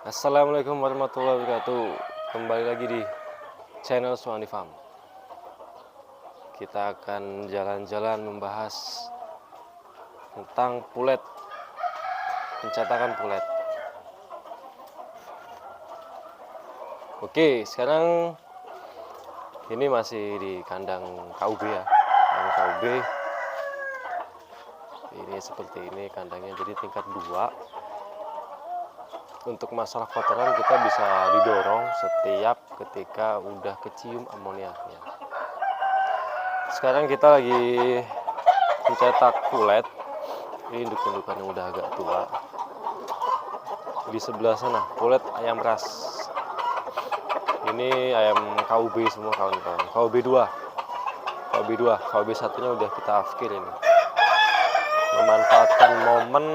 Assalamualaikum warahmatullahi wabarakatuh. Kembali lagi di channel Suwandi Farm. Kita akan jalan-jalan membahas tentang pulet, pencetakan pulet. Oke, sekarang ini masih di kandang KUB ya. Kandang KUB. Ini seperti ini kandangnya, jadi tingkat 2. Untuk masalah kotoran kita bisa didorong setiap ketika udah kecium amoniaknya. Sekarang kita lagi mencetak pulet. Ini induk-indukan yang udah agak tua. Di sebelah sana pulet ayam ras. Ini ayam KUB semua kawan-kawan. KUB 2. KUB 1-nya udah kita afkir ini. Memanfaatkan momen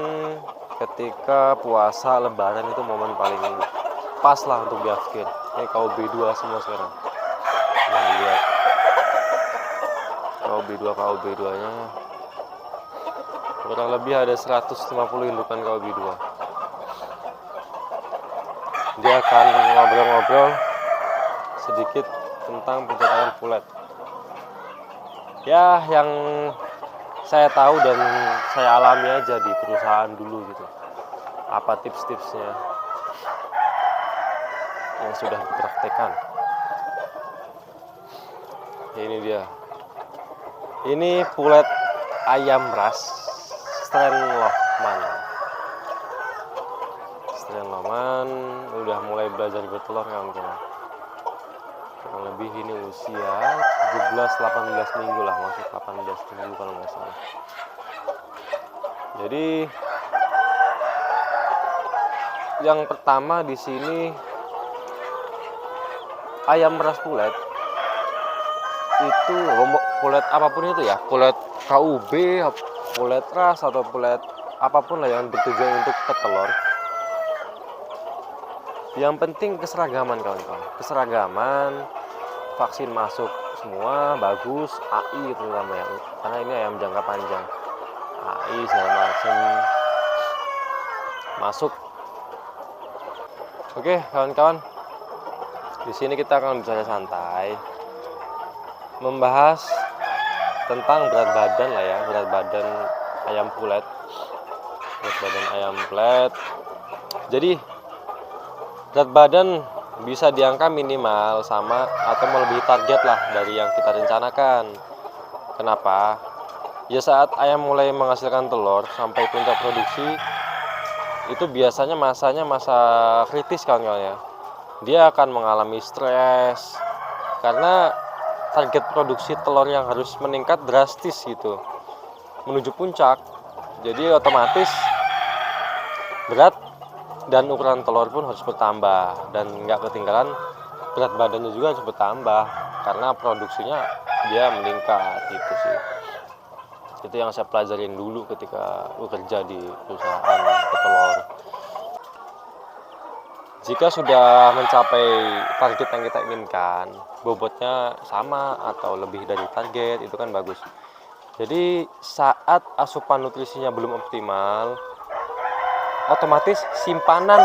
ketika puasa lebaran, itu momen paling pas lah untuk diafkir. Ini KUB 2 semua sekarang. Nah, dilihat KUB 2 nya kurang lebih ada 150 indukan KUB 2. Dia akan ngobrol-ngobrol sedikit tentang pencetakan pulet ya, yang saya tahu dan saya alami aja di perusahaan dulu gitu. Apa tips-tipsnya yang sudah dipraktekkan. Ini dia. Ini pulet ayam ras strain Lohman udah mulai belajar bertelur kawan-kawan. Kurang lebih ini usia 17-18 minggu lah, masuk 18 minggu kalau nggak salah. Jadi yang pertama di sini ayam ras pulet itu, pulet apapun itu ya, pulet KUB, pulet ras atau pulet apapun lah yang bertujuan untuk petelur. Yang penting keseragaman kawan-kawan, keseragaman, vaksin masuk semua bagus, AI terutama ya, karena ini ayam jangka panjang, AI segala macam masuk. Oke kawan-kawan, di sini kita akan bicara santai, membahas tentang berat badan lah ya, berat badan ayam pulet. Jadi berat badan bisa diangka minimal sama atau melebihi target lah dari yang kita rencanakan. Kenapa? Ya saat ayam mulai menghasilkan telur sampai puncak produksi itu biasanya masanya masa kritis kawan-kawan ya. Dia akan mengalami stres karena target produksi telur yang harus meningkat drastis gitu menuju puncak. Jadi otomatis berat dan ukuran telur pun harus bertambah, dan nggak ketinggalan berat badannya juga harus bertambah karena produksinya dia meningkat gitu sih. Itu yang saya pelajarin dulu ketika bekerja di perusahaan petelur. Jika sudah mencapai target yang kita inginkan, bobotnya sama atau lebih dari target, itu kan bagus. Jadi saat asupan nutrisinya belum optimal, otomatis simpanan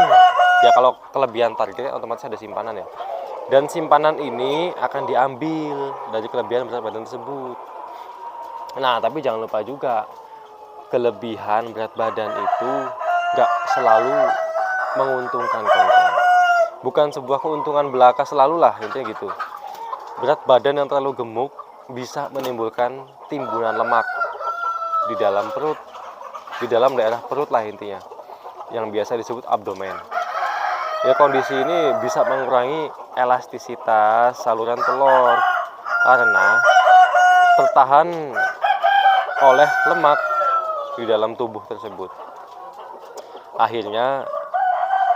ya, kalau kelebihan targetnya otomatis ada simpanan ya, dan simpanan ini akan diambil dari kelebihan berat badan tersebut. Nah tapi jangan lupa juga, kelebihan berat badan itu nggak selalu menguntungkan kawan-kawan. Bukan sebuah keuntungan belaka selalu lah, intinya gitu. Berat badan yang terlalu gemuk bisa menimbulkan timbunan lemak di dalam perut, di dalam daerah perut lah intinya, yang biasa disebut abdomen. Ya kondisi ini bisa mengurangi elastisitas saluran telur karena tertahan oleh lemak di dalam tubuh tersebut. Akhirnya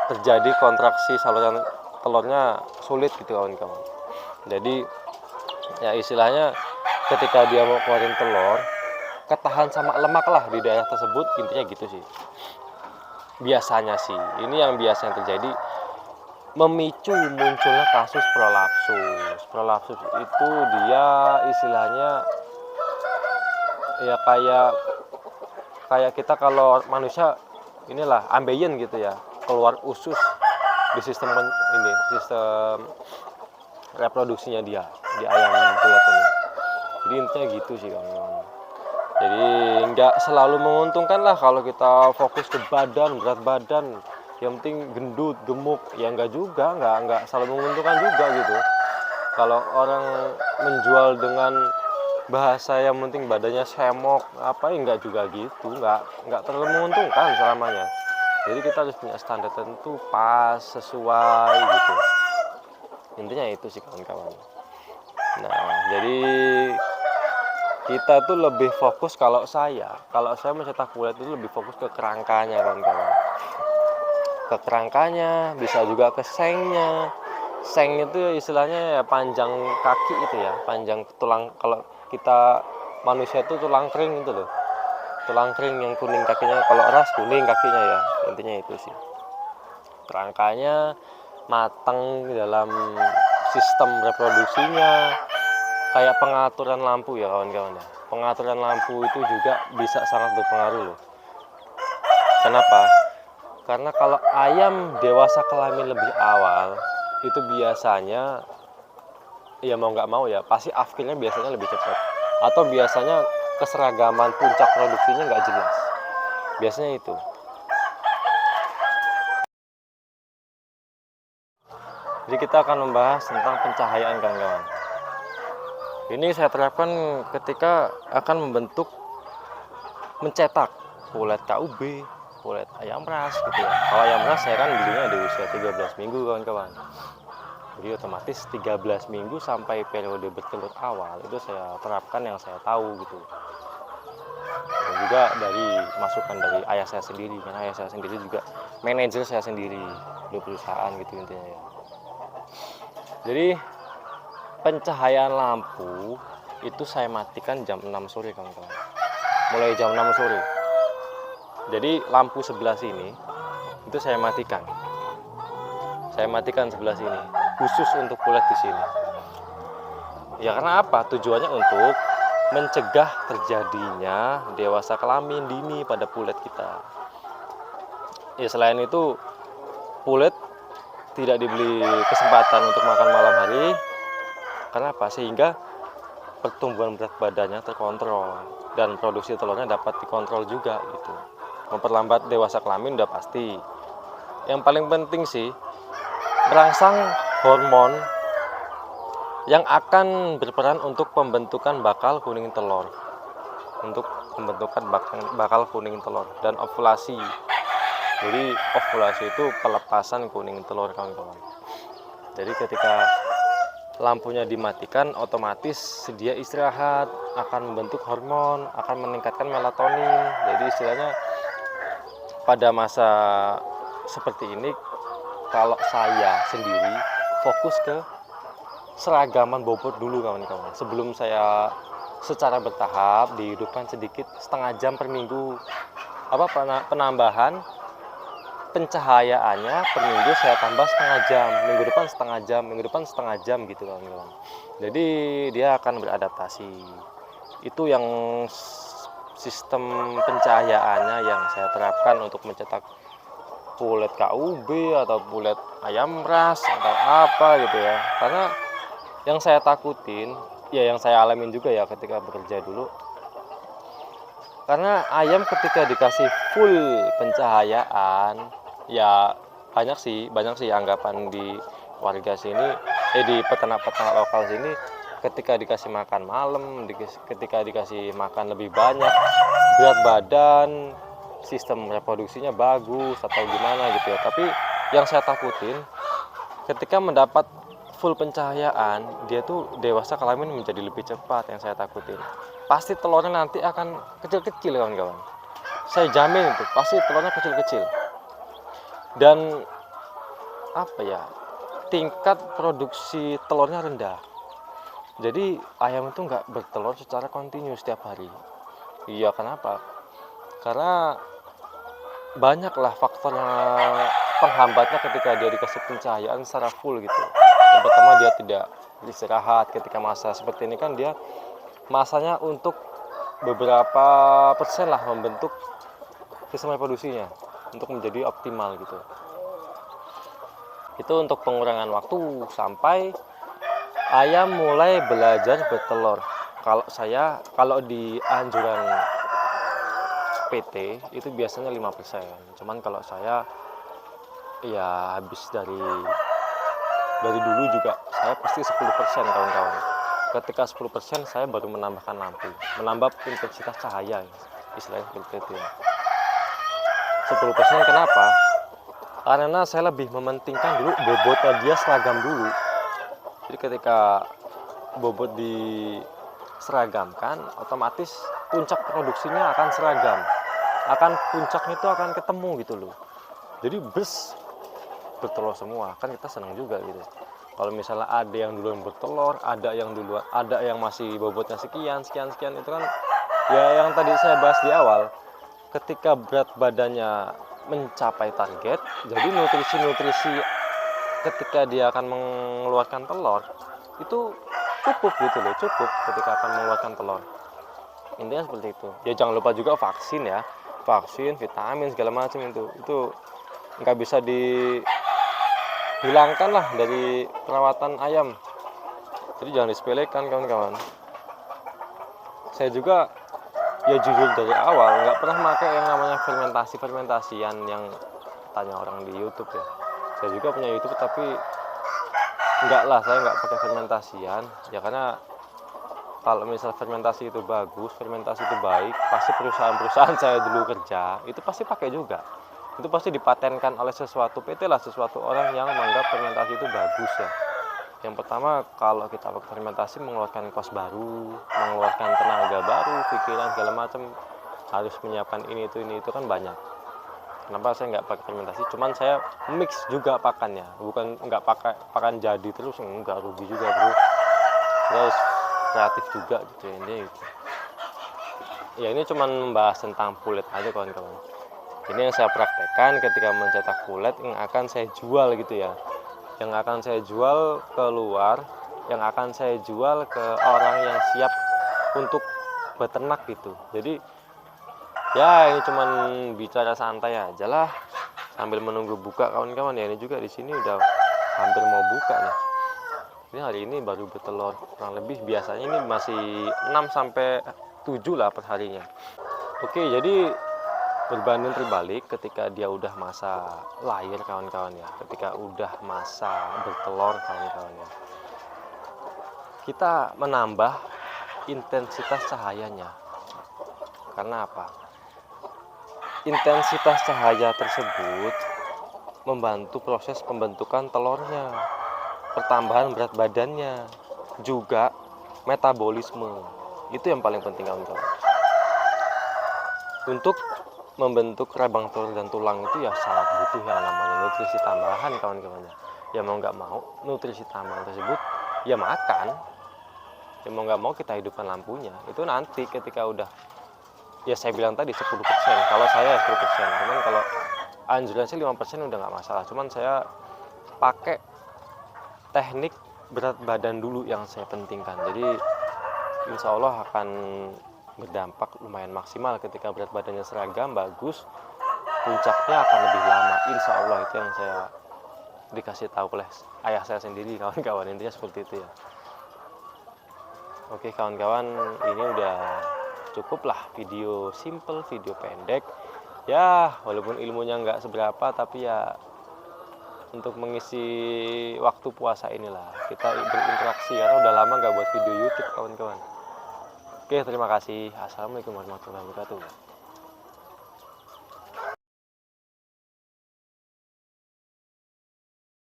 terjadi kontraksi saluran telurnya sulit gitu kawan-kawan. Jadi ya istilahnya ketika dia mau keluarin telur, ketahan sama lemak lah di daerah tersebut, intinya gitu sih. Biasanya sih, ini yang biasanya terjadi memicu munculnya kasus prolapsus. Prolapsus itu dia istilahnya ya kayak kita kalau manusia inilah ambeien gitu ya, keluar usus di sistem reproduksinya dia di ayam bulat ini. Jadi intinya gitu sih kawan-kawan. Jadi nggak selalu menguntungkan lah kalau kita fokus ke badan, berat badan, yang penting gendut, gemuk, ya nggak juga, nggak selalu menguntungkan juga gitu. Kalau orang menjual dengan bahasa yang penting badannya semok apa ya, nggak juga gitu, nggak terlalu menguntungkan selamanya. Jadi kita harus punya standar tertentu, pas, sesuai gitu. Intinya itu sih kawan-kawan. Nah, jadi kita tuh lebih fokus, kalau saya mencetak kulit itu lebih fokus ke kerangkanya kawan-kawan. Ke kerangkanya, bisa juga ke sengnya. Seng itu istilahnya ya panjang kaki itu ya, panjang tulang. Kalau kita manusia itu tulang kering itu loh. Tulang kering yang kuning kakinya, kalau ras kuning kakinya ya. Intinya itu sih. Kerangkanya matang dalam sistem reproduksinya, kayak pengaturan lampu ya kawan-kawan ya. Pengaturan lampu itu juga bisa sangat berpengaruh loh. Kenapa? Karena kalau ayam dewasa kelamin lebih awal, itu biasanya ya mau nggak mau ya pasti afkirnya biasanya lebih cepat, atau biasanya keseragaman puncak produksinya nggak jelas. Biasanya itu. Jadi kita akan membahas tentang pencahayaan kawan-kawan. Ini saya terapkan ketika akan mencetak kulit KUB, kulit ayam ras gitu ya. Kalau ayam ras saya kan belinya di usia 13 minggu kawan-kawan. Jadi otomatis 13 minggu sampai periode bertelur awal itu saya terapkan yang saya tahu gitu. Dan juga dari masukan dari ayah saya sendiri, karena ayah saya sendiri juga manajer saya sendiri di perusahaan gitu intinya ya. Jadi pencahayaan lampu itu saya matikan jam 6 sore kawan-kawan. Mulai jam 6 sore. Jadi lampu sebelah sini itu saya matikan. Saya matikan sebelah sini khusus untuk kulit di sini. Ya karena apa? Tujuannya untuk mencegah terjadinya dewasa kelamin dini pada kulit kita. Ya selain itu kulit tidak diberi kesempatan untuk makan malam hari. Kenapa? Sehingga pertumbuhan berat badannya terkontrol dan produksi telurnya dapat dikontrol juga gitu. Memperlambat dewasa kelamin udah pasti. Yang paling penting sih merangsang hormon yang akan berperan untuk pembentukan bakal kuning telur. Untuk pembentukan bakal kuning telur dan ovulasi. Jadi ovulasi itu pelepasan kuning telur kawan-kawan. Jadi ketika lampunya dimatikan, otomatis dia istirahat, akan membentuk hormon, akan meningkatkan melatonin. Jadi istilahnya pada masa seperti ini, kalau saya sendiri fokus ke seragaman bobot dulu kawan-kawan. Sebelum saya secara bertahap dihidupkan sedikit setengah jam per minggu. Penambahan pencahayaannya per minggu saya tambah setengah jam, minggu depan setengah jam, minggu depan setengah jam gitu kawan-kawan. Jadi dia akan beradaptasi. Itu yang sistem pencahayaannya yang saya terapkan untuk mencetak kulit KUB atau kulit ayam ras atau apa gitu ya. Karena yang saya takutin, ya yang saya alamin juga ya ketika bekerja dulu. Karena ayam ketika dikasih full pencahayaan, ya banyak sih anggapan di warga sini, di peternak-peternak lokal sini, ketika dikasih makan malam, ketika dikasih makan lebih banyak, berat badan, sistem reproduksinya bagus atau gimana gitu ya. Tapi yang saya takutin ketika mendapat full pencahayaan, dia tuh dewasa kelamin menjadi lebih cepat. Yang saya takutin pasti telurnya nanti akan kecil-kecil kawan-kawan. Saya jamin itu pasti telurnya kecil-kecil. Dan tingkat produksi telurnya rendah. Jadi ayam itu nggak bertelur secara kontinu setiap hari. Iya, kenapa? Karena banyaklah faktor yang penghambatnya ketika dia dikasih pencahayaan secara full gitu. Yang pertama, dia tidak istirahat. Ketika masa seperti ini kan dia masanya untuk beberapa persen lah membentuk sistem reproduksinya untuk menjadi optimal gitu. Itu untuk pengurangan waktu sampai ayam mulai belajar bertelur. Kalau di anjuran PT itu biasanya 5%. Cuman kalau saya ya habis dari dulu juga saya pasti 10% kawan-kawan. Ketika 10% saya baru menambahkan lampu, menambah intensitas cahaya, istilahnya seperti itu. 10% kenapa? Karena saya lebih mementingkan dulu bobotnya dia seragam dulu. Jadi ketika bobot diseragamkan, otomatis puncak produksinya akan seragam, puncaknya itu akan ketemu gitu loh. Jadi bertelur semua, kan kita senang juga gitu. Kalau misalnya ada yang duluan bertelur, ada yang masih bobotnya sekian itu kan ya yang tadi saya bahas di awal. Ketika berat badannya mencapai target, jadi nutrisi ketika dia akan mengeluarkan telur itu cukup gitu loh, cukup ketika akan mengeluarkan telur. Intinya seperti itu. Ya jangan lupa juga vaksin ya, vaksin, vitamin segala macam itu nggak bisa dihilangkan lah dari perawatan ayam. Jadi jangan disepelekan kawan-kawan. Saya juga ya jujur dari awal nggak pernah pakai yang namanya fermentasian yang tanya orang di YouTube ya. Saya juga punya YouTube tapi saya nggak pakai fermentasian ya, karena kalau misal fermentasi itu bagus, fermentasi itu baik, pasti perusahaan saya dulu kerja itu pasti pakai juga. Itu pasti dipatenkan oleh sesuatu PT lah, sesuatu orang yang menganggap fermentasi itu bagus ya. Yang pertama, kalau kita pakai fermentasi mengeluarkan kos baru, mengeluarkan tenaga baru, pikiran segala macam, harus menyiapkan ini itu kan banyak. Kenapa saya nggak pakai fermentasi? Cuman saya mix juga pakannya, bukan nggak pakai pakan jadi terus, nggak rugi juga bro. Terus kreatif juga gitu ya, ini gitu. Ya ini cuman membahas tentang pulet aja kawan-kawan. Ini yang saya praktekkan ketika mencetak pulet yang akan saya jual gitu ya, yang akan saya jual keluar, yang akan saya jual ke orang yang siap untuk beternak gitu. Jadi ya ini cuman bicara santai aja lah sambil menunggu buka kawan-kawan ya. Ini juga di sini udah hampir mau buka nih. Ini hari ini baru bertelur kurang lebih, biasanya ini masih 6-7 lah per harinya. Oke, jadi berbanding terbalik ketika dia udah masa lahir kawan-kawan ya, ketika udah masa bertelur kawan-kawan ya, kita menambah intensitas cahayanya. Karena apa? Intensitas cahaya tersebut membantu proses pembentukan telurnya, pertambahan berat badannya, juga metabolisme. Itu yang paling penting kawan-kawan. Untuk membentuk rabang telur dan tulang itu ya sangat butuh yang namanya nutrisi tambahan kawan-kawan. Ya mau nggak mau nutrisi tambahan tersebut ya makan. Ya mau nggak mau kita hidupkan lampunya. Itu nanti ketika udah, ya saya bilang tadi 10%. Kalau saya 10%. Cuman kalau anjuran sih 5% udah nggak masalah. Cuman saya pakai teknik berat badan dulu yang saya pentingkan. Jadi insya Allah akan berdampak lumayan maksimal ketika berat badannya seragam, bagus, puncaknya akan lebih lama. Insya Allah itu yang saya dikasih tahu oleh ayah saya sendiri kawan-kawan. Intinya seperti itu ya. Oke kawan-kawan, ini udah cukup lah video simple, video pendek ya, walaupun ilmunya nggak seberapa tapi ya untuk mengisi waktu puasa inilah kita berinteraksi, karena udah lama nggak buat video YouTube kawan-kawan. Oke, terima kasih. Assalamualaikum warahmatullahi wabarakatuh.